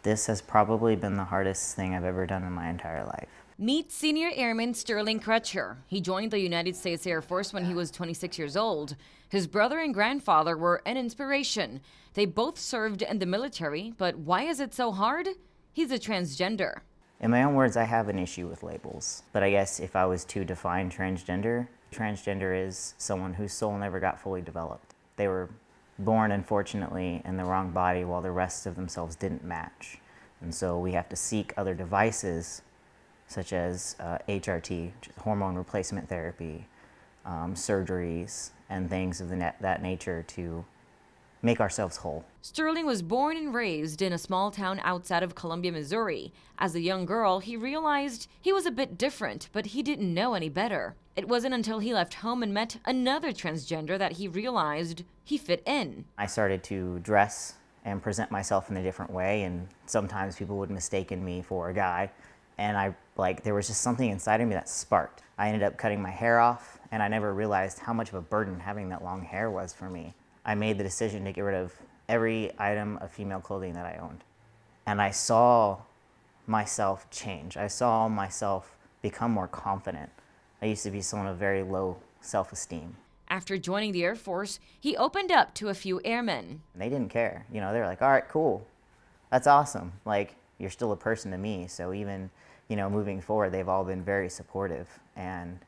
This has probably been the hardest thing I've ever done in my entire life. Meet Senior Airman Sterling Crutcher. He joined the United States Air Force when he was 26 years old. His brother and grandfather were an inspiration. They both served in the military, but why is it so hard? He's a transgender. In my own words, I have an issue with labels. But I guess if I was to define transgender is someone whose soul never got fully developed. They were born, unfortunately, in the wrong body while the rest of themselves didn't match. And so we have to seek other devices such as HRT, hormone replacement therapy, surgeries, and things of that nature to make ourselves whole. Sterling was born and raised in a small town outside of Columbia, Missouri. As a young girl, he realized he was a bit different, but he didn't know any better. It wasn't until he left home and met another transgender that he realized he fit in. I started to dress and present myself in a different way, and sometimes people would mistake me for a guy. And there was just something inside of me that sparked. I ended up cutting my hair off, and I never realized how much of a burden having that long hair was for me. I made the decision to get rid of every item of female clothing that I owned. And I saw myself change. I saw myself become more confident. I used to be someone of very low self-esteem. After joining the Air Force, he opened up to a few airmen. They didn't care. They were like, all right, cool. That's awesome. You're still a person to me. So even, moving forward, they've all been very supportive. And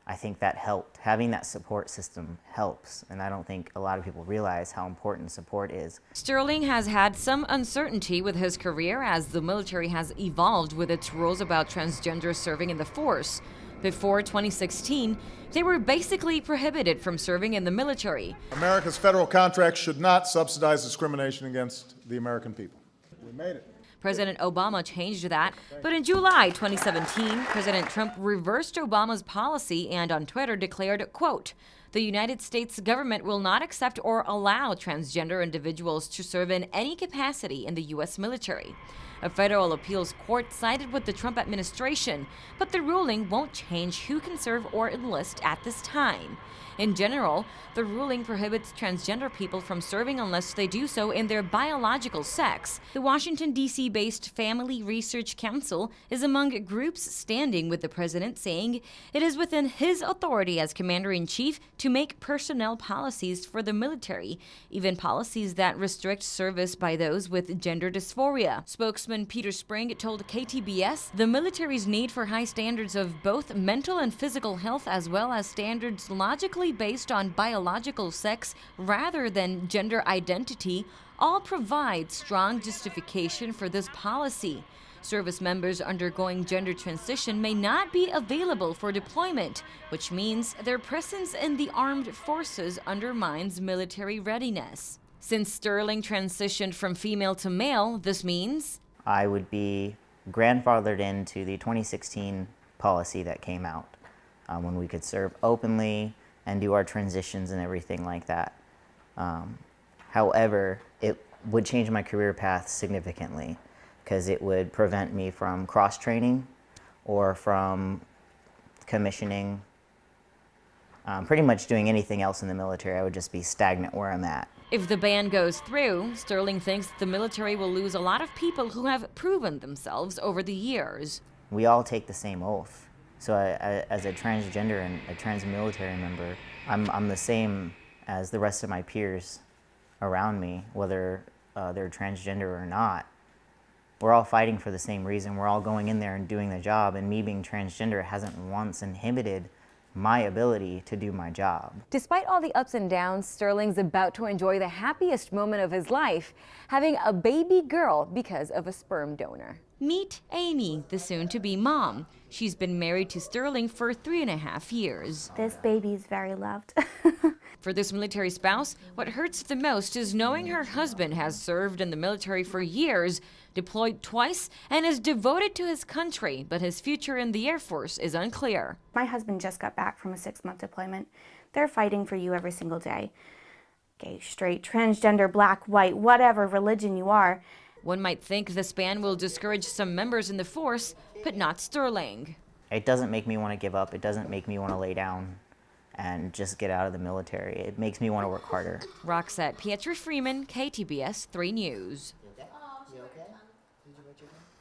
I think that helped. Having that support system helps. And I don't think a lot of people realize how important support is. Sterling has had some uncertainty with his career as the military has evolved with its rules about transgender serving in the force. Before 2016, they were basically prohibited from serving in the military. America's federal contracts should not subsidize discrimination against the American people. We made it. President Obama changed that, but in July 2017, President Trump reversed Obama's policy and on Twitter declared, quote, "The United States government will not accept or allow transgender individuals to serve in any capacity in the U.S. military." A federal appeals court sided with the Trump administration, but the ruling won't change who can serve or enlist at this time. In general, the ruling prohibits transgender people from serving unless they do so in their biological sex. The Washington, D.C.-based Family Research Council is among groups standing with the president, saying it is within his authority as commander-in-chief to make personnel policies for the military, even policies that restrict service by those with gender dysphoria. Spokesman Peter Spring told KTBS the military's need for high standards of both mental and physical health, as well as standards logically based on biological sex rather than gender identity, all provide strong justification for this policy. Service members undergoing gender transition may not be available for deployment, which means their presence in the armed forces undermines military readiness. Since Sterling transitioned from female to male, this means I would be grandfathered into the 2016 policy that came out when we could serve openly and do our transitions and everything like that. However, it would change my career path significantly because it would prevent me from cross-training or from commissioning, pretty much doing anything else in the military. I would just be stagnant where I'm at. If the ban goes through, Sterling thinks the military will lose a lot of people who have proven themselves over the years. We all take the same oath. So as a transgender and a trans military member, I'm the same as the rest of my peers around me, whether they're transgender or not. We're all fighting for the same reason. We're all going in there and doing the job, and me being transgender hasn't once inhibited my ability to do my job. Despite all the ups and downs, Sterling's about to enjoy the happiest moment of his life, having a baby girl because of a sperm donor. Meet Amy, the soon-to-be mom. She's been married to Sterling for 3.5 years. This baby is very loved. For this military spouse, what hurts the most is knowing her husband has served in the military for years, deployed twice, and is devoted to his country, but his future in the Air Force is unclear. My husband just got back from a 6-month deployment. They're fighting for you every single day. Gay, straight, transgender, black, white, whatever religion you are. One might think this ban will discourage some members in the force, but not Sterling. It doesn't make me want to give up. It doesn't make me want to lay down and just get out of the military. It makes me want to work harder. Roxette Pietri-Freeman, KTBS 3 News. Did you write your name?